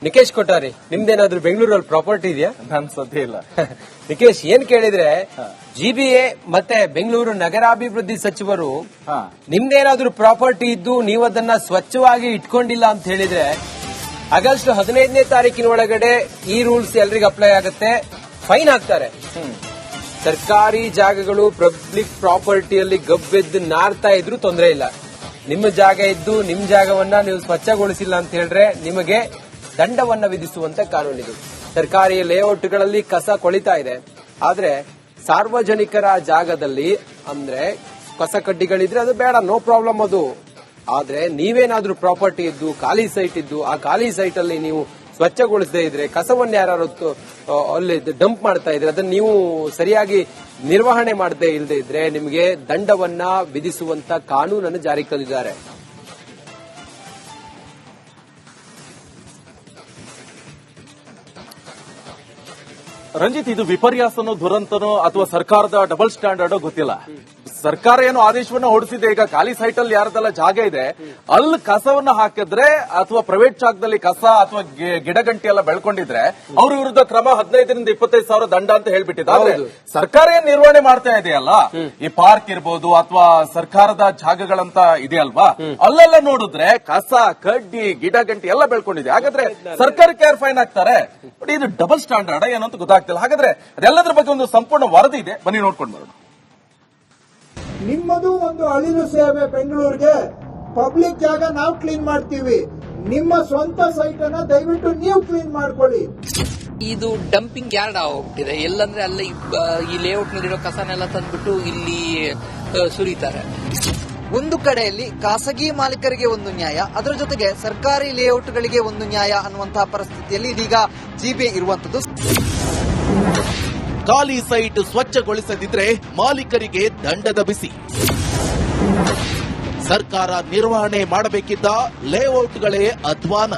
ನಿಕೇಶ್ ಕೊಟ್ಟಾರಿ, ನಿಮ್ದೇನಾದ್ರೂ ಬೆಂಗಳೂರಲ್ಲಿ ಪ್ರಾಪರ್ಟಿ ಇದೆಯಾ? ನನ್ ಸದ್ಯ ಇಲ್ಲ. ನಿಕೇಶ್, ಏನ್ ಕೇಳಿದ್ರೆ ಜಿಬಿಎ ಮತ್ತೆ ಬೆಂಗಳೂರು ನಗರಾಭಿವೃದ್ಧಿ ಸಚಿವರು ನಿಮ್ದೇನಾದ್ರೂ ಪ್ರಾಪರ್ಟಿ ಇದ್ದು ನೀವದನ್ನ ಸ್ವಚ್ಛವಾಗಿ ಇಟ್ಕೊಂಡಿಲ್ಲ ಅಂತ ಹೇಳಿದ್ರೆ ಆಗಸ್ಟ್ 15ನೇ ತಾರೀಕಿನ ಒಳಗಡೆ ಈ ರೂಲ್ಸ್ ಎಲ್ರಿಗೂ ಅಪ್ಲೈ ಆಗುತ್ತೆ, ಫೈನ್ ಹಾಕ್ತಾರೆ. ಸರ್ಕಾರಿ ಜಾಗಗಳು ಪಬ್ಲಿಕ್ ಪ್ರಾಪರ್ಟಿಯಲ್ಲಿ ಗಬ್ಬೆದ್ದು ನಾರ್ತಾ ಇದ್ರು ತೊಂದರೆ ಇಲ್ಲ. ನಿಮ್ಮ ಜಾಗ ಇದ್ದು ನಿಮ್ ಜಾಗವನ್ನ ನೀವು ಸ್ವಚ್ಛಗೊಳಿಸಿಲ್ಲ ಅಂತ ಹೇಳಿದ್ರೆ ನಿಮಗೆ ದಂಡವನ್ನ ವಿಧಿಸುವಂತ ಕಾನೂನಿದು. ಸರ್ಕಾರಿ ಲೇಔಟ್ಗಳಲ್ಲಿ ಕಸ ಕೊಳಿತಾ ಇದೆ, ಆದ್ರೆ ಸಾರ್ವಜನಿಕರ ಜಾಗದಲ್ಲಿ ಅಂದ್ರೆ ಕಸ ಕಡ್ಡಿಗಳಿದ್ರೆ ಅದು ಬೇಡ, ನೋ ಪ್ರಾಬ್ಲಮ್ ಅದು. ಆದ್ರೆ ನೀವೇನಾದ್ರೂ ಪ್ರಾಪರ್ಟಿ ಇದ್ದು ಖಾಲಿ ಸೈಟ್ ಇದ್ದು ಆ ಖಾಲಿ ಸೈಟ್ ಅಲ್ಲಿ ನೀವು ಸ್ವಚ್ಛಗೊಳಿಸದೇ ಇದ್ರೆ, ಕಸವನ್ನು ಯಾರು ಅಲ್ಲಿ ಡಂಪ್ ಮಾಡ್ತಾ ಇದ್ರೆ, ಅದನ್ನ ನೀವು ಸರಿಯಾಗಿ ನಿರ್ವಹಣೆ ಮಾಡದೇ ಇಲ್ಲದೆ ಇದ್ರೆ ನಿಮಗೆ ದಂಡವನ್ನ ವಿಧಿಸುವಂತ ಕಾನೂನನ್ನು ಜಾರಿಗೆ ತಂದಿದ್ದಾರೆ. ರಂಜಿತ್, ಇದು ವಿಪರ್ಯಾಸನೋ ದುರಂತನೋ ಅಥವಾ ಸರ್ಕಾರದ ಡಬಲ್ ಸ್ಟ್ಯಾಂಡರ್ಡೋ ಗೊತ್ತಿಲ್ಲ. ಸರ್ಕಾರ ಏನು ಆದೇಶವನ್ನ ಹೊರಡಿಸಿದೆ, ಈಗ ಖಾಲಿ ಸೈಟ್ ಅಲ್ಲಿ ಯಾರದೆಲ್ಲ ಜಾಗ ಇದೆ ಅಲ್ಲಿ ಕಸವನ್ನ ಹಾಕಿದ್ರೆ ಅಥವಾ ಪ್ರೈವೇಟ್ ಜಾಗದಲ್ಲಿ ಕಸ ಅಥವಾ ಗಿಡಗಂಟಿ ಎಲ್ಲ ಬೆಳ್ಕೊಂಡಿದ್ರೆ ಅವ್ರ ವಿರುದ್ಧ ಕ್ರಮ 15ರಿಂದ 25,000 ದಂಡ ಅಂತ ಹೇಳ್ಬಿಟ್ಟಿದ್ದಾರೆ. ಸರ್ಕಾರ ಏನ್ ನಿರ್ವಹಣೆ ಮಾಡ್ತಾ ಇದೆಯಲ್ಲ, ಈ ಪಾರ್ಕ್ ಇರ್ಬೋದು ಅಥವಾ ಸರ್ಕಾರದ ಜಾಗಗಳಂತ ಇದೆಯಲ್ವಾ, ಅಲ್ಲೆಲ್ಲ ನೋಡಿದ್ರೆ ಕಸ ಕಡ್ಡಿ ಗಿಡಗಂಟಿ ಎಲ್ಲ ಬೆಳ್ಕೊಂಡಿದೆ. ಹಾಗಾದ್ರೆ ಸರ್ಕಾರಕ್ಕೆ ಯಾರು ಫೈನ್ ಹಾಕ್ತಾರೆ? ಇದು ಡಬಲ್ ಸ್ಟ್ಯಾಂಡರ್ಡ್ ಏನಂತ ಗೊತ್ತಾಗ್ತಿಲ್ಲ. ಹಾಗಾದ್ರೆ ಅದೆಲ್ಲದ್ರ ಬಗ್ಗೆ ಒಂದು ಸಂಪೂರ್ಣ ವರದಿ ಇದೆ, ಬನ್ನಿ ನೋಡ್ಕೊಂಡು ಬರೋಣ. ನಿಮ್ಮದು ಒಂದು ಅಳಿಲು ಸೇವೆ. ಬೆಂಗಳೂರಿಗೆ ಪಬ್ಲಿಕ್ ಜಾಗ ನಾವು ಕ್ಲೀನ್ ಮಾಡ್ತೀವಿ, ನಿಮ್ಮ ಸ್ವಂತ ಸೈಟ್ ಅನ್ನ ದಯವಿಟ್ಟು ನೀವು ಕ್ಲೀನ್ ಮಾಡ್ಕೊಳ್ಳಿ. ಇದು ಡಂಪಿಂಗ್ ಯಾರ್ಡ್ ಆಗೋಗ್ಬಿಟ್ಟಿದೆ. ಎಲ್ಲಂದ್ರೆ ಅಲ್ಲಿ ಈ ಲೇಔಟ್ ನಲ್ಲಿರೋ ಕಸನೆಲ್ಲ ತಂದ್ಬಿಟ್ಟು ಇಲ್ಲಿ ಸುರಿತಾರೆ. ಒಂದು ಕಡೆಯಲ್ಲಿ ಖಾಸಗಿ ಮಾಲೀಕರಿಗೆ ಒಂದು ನ್ಯಾಯ, ಅದರ ಜೊತೆಗೆ ಸರ್ಕಾರಿ ಲೇಔಟ್ಗಳಿಗೆ ಒಂದು ನ್ಯಾಯ ಅನ್ನುವಂತಹ ಪರಿಸ್ಥಿತಿಯಲ್ಲಿ ಇದೀಗ ಜಿಬಿಎ ಇರುವಂತದ್ದು. ಖಾಲಿ ಸೈಟ್ ಸ್ವಚ್ಛಗೊಳಿಸದಿದ್ರೆ ಮಾಲೀಕರಿಗೆ ದಂಡದ ಬಿಸಿ. ಸರ್ಕಾರ ನಿರ್ವಹಣೆ ಮಾಡಬೇಕಿದ್ದ ಲೇಔಟ್ಗಳೇ ಅಧ್ವಾನ.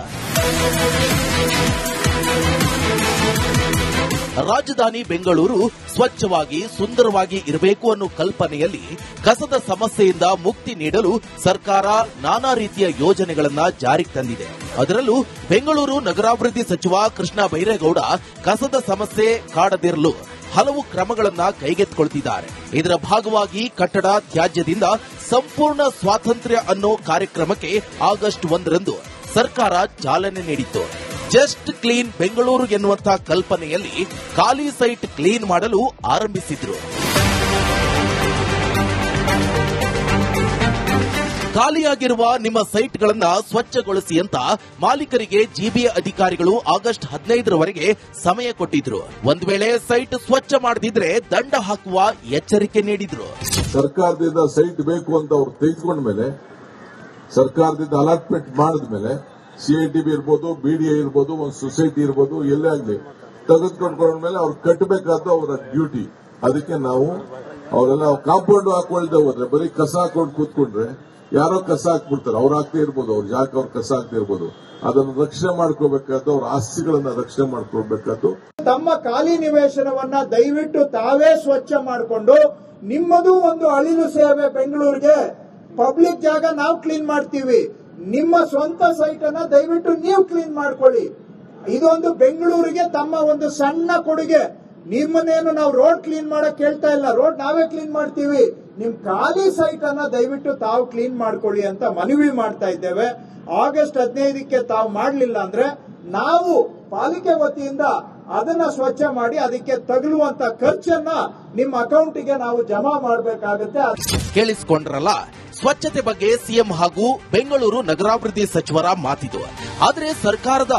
ರಾಜಧಾನಿ ಬೆಂಗಳೂರು ಸ್ವಚ್ಛವಾಗಿ ಸುಂದರವಾಗಿ ಇರಬೇಕು ಅನ್ನೋ ಕಲ್ಪನೆಯಲ್ಲಿ ಕಸದ ಸಮಸ್ಯೆಯಿಂದ ಮುಕ್ತಿ ನೀಡಲು ಸರ್ಕಾರ ನಾನಾ ರೀತಿಯ ಯೋಜನೆಗಳನ್ನ ಜಾರಿಗೆ ತಂದಿದೆ. ಅದರಲ್ಲೂ ಬೆಂಗಳೂರು ನಗರಾಭಿವೃದ್ಧಿ ಸಚಿವ ಕೃಷ್ಣ ಬೈರೇಗೌಡ ಕಸದ ಸಮಸ್ಯೆ ಕಾಡದಿರಲು ಹಲವು ಕ್ರಮಗಳನ್ನ ಕೈಗೆತ್ತಿಕೊಳ್ತಿದ್ದಾರೆ. ಇದರ ಭಾಗವಾಗಿ ಕಟ್ಟಡ ತ್ಯಾಜ್ಯದಿಂದ ಸಂಪೂರ್ಣ ಸ್ವಾತಂತ್ರ್ಯ ಅನ್ನೋ ಕಾರ್ಯಕ್ರಮಕ್ಕೆ ಆಗಸ್ಟ್ 1ರಂದು ಸರ್ಕಾರ ಚಾಲನೆ ನೀಡಿತ್ತು. ಜಸ್ಟ್ ಕ್ಲೀನ್ ಬೆಂಗಳೂರು ಎನ್ನುವಂತಹ ಕಲ್ಪನೆಯಲ್ಲಿ ಖಾಲಿ ಸೈಟ್ ಕ್ಲೀನ್ ಮಾಡಲು ಆರಂಭಿಸಿದ್ರು. ಖಾಲಿಯಾಗಿರುವ ನಿಮ್ಮ ಸೈಟ್ಗಳನ್ನ ಸ್ವಚ್ಛಗೊಳಿಸಿ ಅಂತ ಮಾಲೀಕರಿಗೆ ಜಿಬಿಎ ಅಧಿಕಾರಿಗಳು ಆಗಸ್ಟ್ 15ರವರೆಗೆ ಸಮಯ ಕೊಟ್ಟಿದ್ರು. ಒಂದ್ ವೇಳೆ ಸೈಟ್ ಸ್ವಚ್ಛ ಮಾಡದಿದ್ರೆ ದಂಡ ಹಾಕುವ ಎಚ್ಚರಿಕೆ ನೀಡಿದ್ರು. ಸರ್ಕಾರದಿಂದ ಸೈಟ್ ಬೇಕು ಅಂತ ಅವ್ರು ತೆಗೆದುಕೊಂಡ್ಮೇಲೆ, ಸರ್ಕಾರದಿಂದ ಅಲಾಟ್ಮೆಂಟ್ ಮಾಡಿದ್ಮೇಲೆ ಸಿಐಟಿಬಿ ಇರ್ಬೋದು, ಬಿಡಿಎ ಇರ್ಬೋದು, ಒಂದು ಸೊಸೈಟಿ ಇರ್ಬೋದು, ಎಲ್ಲೇ ಆಗಲಿ ತೆಗೆದುಕೊಂಡ್ಕೊಂಡ್ಮೇಲೆ ಅವ್ರು ಕಟ್ಟಬೇಕಾದ ಅವರ ಡ್ಯೂಟಿ. ಅದಕ್ಕೆ ನಾವು ಅವರೆಲ್ಲ ಕಾಂಪೌಂಡ್ ಹಾಕೊಳ್ದೆ ಹೋದ್ರೆ, ಬರೀ ಕಸ ಹಾಕೊಂಡು ಕೂತ್ಕೊಂಡ್ರೆ ಯಾರೋ ಕಸ ಹಾಕ್ಬಿಡ್ತಾರೆ, ಅವ್ರು ಹಾಕ್ತಾ ಇರ್ಬೋದು, ಅವ್ರ ಜಾಗ ಅವ್ರು ಕಸ ಹಾಕ್ತಾ ಇರ್ಬೋದು. ಅದನ್ನು ರಕ್ಷಣೆ ಮಾಡ್ಕೋಬೇಕಾದ್ದು, ಅವ್ರ ಆಸ್ತಿಗಳನ್ನ ರಕ್ಷಣೆ ಮಾಡ್ಕೊಳ್ಬೇಕಾದ್ದು. ತಮ್ಮ ಖಾಲಿ ನಿವೇಶನವನ್ನ ದಯವಿಟ್ಟು ತಾವೇ ಸ್ವಚ್ಛ ಮಾಡಿಕೊಂಡು, ನಿಮ್ಮದು ಒಂದು ಅಳಿಲು ಸೇವೆ. ಬೆಂಗಳೂರಿಗೆ ಪಬ್ಲಿಕ್ ಜಾಗ ನಾವು ಕ್ಲೀನ್ ಮಾಡ್ತೀವಿ, ನಿಮ್ಮ ಸ್ವಂತ ಸೈಟ್ ಅನ್ನ ದಯವಿಟ್ಟು ನೀವು ಕ್ಲೀನ್ ಮಾಡ್ಕೊಳ್ಳಿ. ಇದೊಂದು ಬೆಂಗಳೂರಿಗೆ ತಮ್ಮ ಒಂದು ಸಣ್ಣ ಕೊಡುಗೆ. ನಿಮ್ಮನ್ನೇನು ನಾವು ರೋಡ್ ಕ್ಲೀನ್ ಮಾಡಕ್ ಕೇಳ್ತಾ ಇಲ್ಲ, ರೋಡ್ ನಾವೇ ಕ್ಲೀನ್ ಮಾಡ್ತೀವಿ. ನಿಮ್ ಖಾಲಿ ಸೈಟ್ ಅನ್ನ ದಯವಿಟ್ಟು ತಾವು ಕ್ಲೀನ್ ಮಾಡ್ಕೊಳ್ಳಿ ಅಂತ ಮನವಿ ಮಾಡ್ತಾ ಇದ್ದೇವೆ. ಆಗಸ್ಟ್ 15ಕ್ಕೆ ತಾವು ಮಾಡಲಿಲ್ಲ ಅಂದ್ರೆ ನಾವು ಪಾಲಿಕೆ ವತಿಯಿಂದ ಅದನ್ನ ಸ್ವಚ್ಛ ಮಾಡಿ ಅದಕ್ಕೆ ತಗಲುವಂತ ಖರ್ಚನ್ನ ನಿಮ್ಮ ಅಕೌಂಟಿಗೆ ನಾವು ಜಮಾ ಮಾಡಬೇಕಾಗುತ್ತೆ. ಕೇಳಿಸಿಕೊಂಡ್ರಲ್ಲ, ಸ್ವಚ್ಛತೆ ಬಗ್ಗೆ ಸಿಎಂ ಹಾಗೂ ಬೆಂಗಳೂರು ನಗರಾಭಿವೃದ್ಧಿ ಸಚಿವರ ಮಾತಿದು. ಆದರೆ ಸರ್ಕಾರದ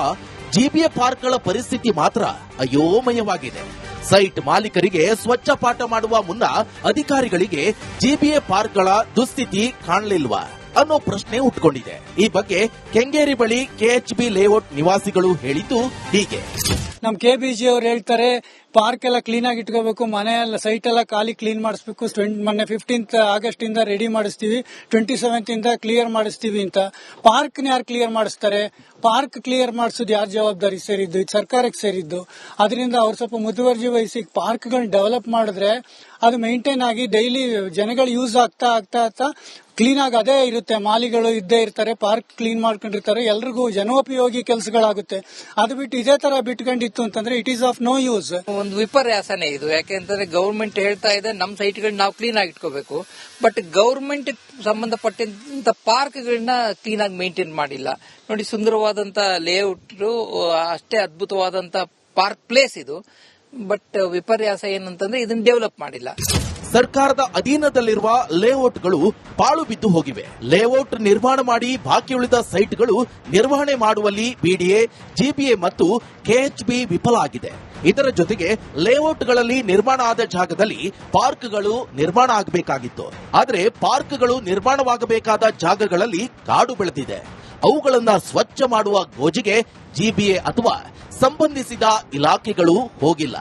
ಜಿಬಿಎ ಪಾರ್ಕ್ಗಳ ಪರಿಸ್ಥಿತಿ ಮಾತ್ರ ಅಯೋಮಯವಾಗಿದೆ. ಸೈಟ್ ಮಾಲೀಕರಿಗೆ ಸ್ವಚ್ಛ ಪಾಠ ಮಾಡುವ ಮುನ್ನ ಅಧಿಕಾರಿಗಳಿಗೆ ಜಿಬಿಎ ಪಾರ್ಕ್ಗಳ ದುಸ್ಥಿತಿ ಕಾಣಲಿಲ್ವಾ ಅನ್ನೋ ಪ್ರಶ್ನೆ ಹುಟ್ಟುಕೊಂಡಿದೆ. ಈ ಬಗ್ಗೆ ಕೆಂಗೇರಿ ಬಳಿ ಕೆಎಚ್ಬಿ ಲೇಔಟ್ ನಿವಾಸಿಗಳು ಹೇಳಿದ್ದು ಹೀಗೆ. ನಮ್ ಕೆಬಿಜಿ ಅವರು ಹೇಳ್ತಾರೆ, ಪಾರ್ಕ್ ಎಲ್ಲ ಕ್ಲೀನ್ ಆಗಿ ಇಟ್ಕೋಬೇಕು, ಮನೆ ಎಲ್ಲ ಸೈಟ್ ಎಲ್ಲ ಖಾಲಿ ಕ್ಲೀನ್ ಮಾಡಿಸ್ಬೇಕು. ಮೊನ್ನೆ 15th ಆಗಸ್ಟ್ ಇಂದ ರೆಡಿ ಮಾಡಿಸ್ತೀವಿ, 27th ಇಂದ ಕ್ಲಿಯರ್ ಮಾಡಿಸ್ತೀವಿ ಅಂತ. ಪಾರ್ಕ್ ಯಾರು ಕ್ಲಿಯರ್ ಮಾಡಿಸ್ತಾರೆ? ಪಾರ್ಕ್ ಕ್ಲಿಯರ್ ಮಾಡಿಸೋದು ಯಾರ ಜವಾಬ್ದಾರಿ ಸೇರಿದ್ದು? ಇದು ಸರ್ಕಾರಕ್ಕೆ ಸೇರಿದ್ದು. ಅದರಿಂದ ಅವ್ರು ಸ್ವಲ್ಪ ಮುತುವರ್ಜಿ ವಹಿಸಿ ಪಾರ್ಕ್ಗಳನ್ನ ಡೆವಲಪ್ ಮಾಡಿದ್ರೆ ಅದು ಮೇಂಟೈನ್ ಆಗಿ ಡೈಲಿ ಜನಗಳು ಯೂಸ್ ಆಗ್ತಾ ಕ್ಲೀನ್ ಆಗಿ ಅದೇ ಇರುತ್ತೆ. ಮಾಲಿಗಳು ಇದ್ದೇ ಇರ್ತಾರೆ, ಪಾರ್ಕ್ ಕ್ಲೀನ್ ಮಾಡ್ಕೊಂಡಿರ್ತಾರೆ, ಎಲ್ರಿಗೂ ಜನೋಪಯೋಗಿ ಕೆಲಸಗಳಾಗುತ್ತೆ. ಅದು ಬಿಟ್ಟು ಇದೇ ತರ ಬಿಟ್ಕೊಂಡಿತ್ತು ಅಂತಂದ್ರೆ it is of no use. ಒಂದು ವಿಪರ್ಯಾಸನೇ ಇದು. ಯಾಕೆಂತಂದ್ರೆ ಗವರ್ಮೆಂಟ್ ಹೇಳ್ತಾ ಇದೆ ನಮ್ಮ ಸೈಟ್ಗಳನ್ನ ನಾವು ಕ್ಲೀನ್ ಆಗಿ ಇಟ್ಕೋಬೇಕು, ಬಟ್ ಗವರ್ಮೆಂಟ್ ಸಂಬಂಧಪಟ್ಟಂತ ಪಾರ್ಕ್ಗಳನ್ನ ಕ್ಲೀನ್ ಆಗಿ ಮೇಂಟೈನ್ ಮಾಡಿಲ್ಲ. ನೋಡಿ, ಸುಂದರವಾದಂತ ಲೇಔಟ್, ಅಷ್ಟೇ ಅದ್ಭುತವಾದಂತ ಪಾರ್ಕ್ ಪ್ಲೇಸ್ ಇದು. ಬಟ್ ವಿಪರ್ಯಾಸ ಏನಂತಂದ್ರೆ ಇದನ್ನ ಡೆವಲಪ್ ಮಾಡಿಲ್ಲ. ಸರ್ಕಾರದ ಅಧೀನದಲ್ಲಿರುವ ಲೇಔಟ್ಗಳು ಪಾಳು ಬಿದ್ದು ಹೋಗಿವೆ. ಲೇಔಟ್ ನಿರ್ಮಾಣ ಮಾಡಿ ಬಾಕಿ ಉಳಿದ ಸೈಟ್ಗಳು ನಿರ್ವಹಣೆ ಮಾಡುವಲ್ಲಿ ಬಿಡಿಎ, ಜಿಬಿಎ ಮತ್ತು ಕೆಎಚ್ಬಿ ವಿಫಲ ಆಗಿದೆ. ಇದರ ಜೊತೆಗೆ ಲೇಔಟ್ಗಳಲ್ಲಿ ನಿರ್ಮಾಣ ಆದ ಜಾಗದಲ್ಲಿ ಪಾರ್ಕ್ಗಳು ನಿರ್ಮಾಣ ಆಗಬೇಕಾಗಿತ್ತು. ಆದರೆ ಪಾರ್ಕ್ಗಳು ನಿರ್ಮಾಣವಾಗಬೇಕಾದ ಜಾಗಗಳಲ್ಲಿ ಕಾಡು ಬೆಳೆದಿದೆ. ಅವುಗಳನ್ನ ಸ್ವಚ್ಛ ಮಾಡುವ ಗೋಜಿಗೆ ಜಿಬಿಎ ಅಥವಾ ಸಂಬಂಧಿಸಿದ ಇಲಾಖೆಗಳು ಹೋಗಿಲ್ಲ.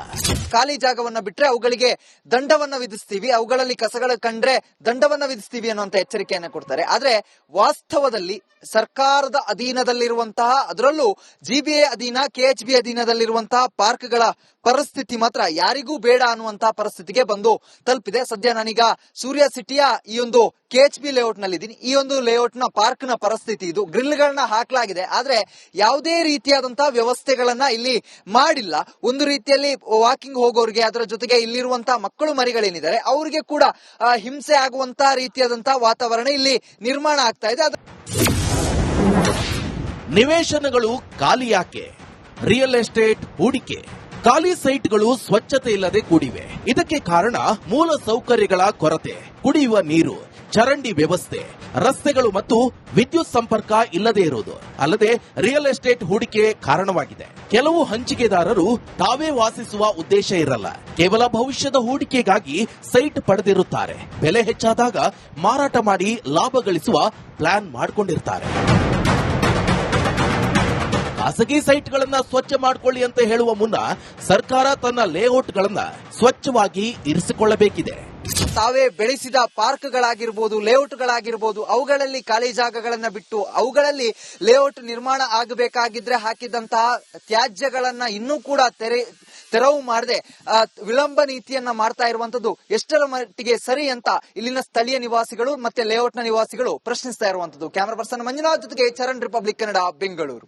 ಖಾಲಿ ಜಾಗವನ್ನ ಬಿಟ್ರೆ ಅವುಗಳಿಗೆ ದಂಡವನ್ನ ವಿಧಿಸ್ತೀವಿ, ಅವುಗಳಲ್ಲಿ ಕಸಗಳ ಕಂಡ್ರೆ ದಂಡವನ್ನ ವಿಧಿಸ್ತೀವಿ ಅನ್ನುವಂತ ಎಚ್ಚರಿಕೆಯನ್ನ ಕೊಡ್ತಾರೆ. ಆದ್ರೆ ವಾಸ್ತವದಲ್ಲಿ ಸರ್ಕಾರದ ಅಧೀನದಲ್ಲಿರುವಂತಹ, ಅದರಲ್ಲೂ ಜಿಬಿಎ ಅಧೀನ, ಕೆಎಚ್ಬಿ ಅಧೀನದಲ್ಲಿರುವಂತಹ ಪಾರ್ಕ್ಗಳ ಪರಿಸ್ಥಿತಿ ಮಾತ್ರ ಯಾರಿಗೂ ಬೇಡ ಅನ್ನುವಂತಹ ಪರಿಸ್ಥಿತಿಗೆ ಬಂದು ತಲುಪಿದೆ. ಸದ್ಯ ನಾನೀಗ ಸೂರ್ಯ ಸಿಟಿಯ ಈ ಒಂದು ಕೆಎಚ್ಬಿ ಲೇಔಟ್ ನಲ್ಲಿದ್ದೀನಿ. ಈ ಒಂದು ಲೇಔಟ್ ನ ಪಾರ್ಕ್ ನ ಪರಿಸ್ಥಿತಿ ಇದು. ಗ್ರಿಲ್ಗಳನ್ನ ಹಾಕಲಾಗಿದೆ, ಆದ್ರೆ ಯಾವುದೇ ರೀತಿಯಾದಂತಹ ವ್ಯವಸ್ಥೆಗಳನ್ನ ಇಲ್ಲಿ ಮಾಡಿಲ್ಲ. ಒಂದು ರೀತಿಯಲ್ಲಿ ವಾಕಿಂಗ್ ಹೋಗೋರಿಗೆ, ಅದರ ಜೊತೆಗೆ ಇಲ್ಲಿರುವಂತಹ ಮಕ್ಕಳು ಮರಿಗಳೇನಿದ್ದಾರೆ ಅವರಿಗೆ ಕೂಡ ಹಿಂಸೆ ಆಗುವಂತಹ ರೀತಿಯಾದಂತಹ ವಾತಾವರಣ ಇಲ್ಲಿ ನಿರ್ಮಾಣ ಆಗ್ತಾ ಇದೆ. ನಿವೇಶನಗಳು ಖಾಲಿ ಯಾಕೆ? ರಿಯಲ್ ಎಸ್ಟೇಟ್ ಹೂಡಿಕೆ. ಖಾಲಿ ಸೈಟ್ಗಳು ಸ್ವಚ್ಛತೆ ಇಲ್ಲದೆ ಕೂಡಿವೆ. ಇದಕ್ಕೆ ಕಾರಣ ಮೂಲ ಸೌಕರ್ಯಗಳ ಕೊರತೆ, ಕುಡಿಯುವ ನೀರು, ಚರಂಡಿ ವ್ಯವಸ್ಥೆ, ರಸ್ತೆಗಳು ಮತ್ತು ವಿದ್ಯುತ್ ಸಂಪರ್ಕ ಇಲ್ಲದೆ ಇರುವುದು. ಅಲ್ಲದೆ ರಿಯಲ್ ಎಸ್ಟೇಟ್ ಹೂಡಿಕೆ ಕಾರಣವಾಗಿದೆ. ಕೆಲವು ಹಂಚಿಕೆದಾರರು ತಾವೇ ವಾಸಿಸುವ ಉದ್ದೇಶ ಇರಲ್ಲ, ಕೇವಲ ಭವಿಷ್ಯದ ಹೂಡಿಕೆಗಾಗಿ ಸೈಟ್ ಪಡೆದಿರುತ್ತಾರೆ. ಬೆಲೆ ಹೆಚ್ಚಾದಾಗ ಮಾರಾಟ ಮಾಡಿ ಲಾಭ ಗಳಿಸುವ ಪ್ಲಾನ್ ಮಾಡಿಕೊಂಡಿರ್ತಾರೆ. ಖಾಸಗಿ ಸೈಟ್ಗಳನ್ನ ಸ್ವಚ್ಛ ಮಾಡಿಕೊಳ್ಳಿ ಅಂತ ಹೇಳುವ ಮುನ್ನ ಸರ್ಕಾರ ತನ್ನ ಲೇಔಟ್ಗಳನ್ನ ಸ್ವಚ್ಛವಾಗಿ ಇರಿಸಿಕೊಳ್ಳಬೇಕಿದೆ. ತಾವೇ ಬೆಳೆಸಿದ ಪಾರ್ಕ್ಗಳಾಗಿರ್ಬೋದು, ಲೇಔಟ್ಗಳಾಗಿರ್ಬೋದು, ಅವುಗಳಲ್ಲಿ ಖಾಲಿ ಜಾಗಗಳನ್ನ ಬಿಟ್ಟು ಅವುಗಳಲ್ಲಿ ಲೇಔಟ್ ನಿರ್ಮಾಣ ಆಗಬೇಕಾಗಿದ್ರೆ ಹಾಕಿದಂತಹ ತ್ಯಾಜ್ಯಗಳನ್ನ ಇನ್ನೂ ಕೂಡ ತೆರವು ಮಾಡದೆ ವಿಳಂಬ ನೀತಿಯನ್ನ ಮಾಡ್ತಾ ಇರುವಂತದ್ದು ಎಷ್ಟರ ಮಟ್ಟಿಗೆ ಸರಿ ಅಂತ ಇಲ್ಲಿನ ಸ್ಥಳೀಯ ನಿವಾಸಿಗಳು ಮತ್ತೆ ಲೇಔಟ್ನ ನಿವಾಸಿಗಳು ಪ್ರಶ್ನಿಸ್ತಾ ಇರುವಂತದ್ದು. ಕ್ಯಾಮರಾ ಪರ್ಸನ್ ಮಂಜುನಾಥ್ ಜೊತೆಗೆ ಚರಣ್, ರಿಪಬ್ಲಿಕ್ ಕನ್ನಡ, ಬೆಂಗಳೂರು.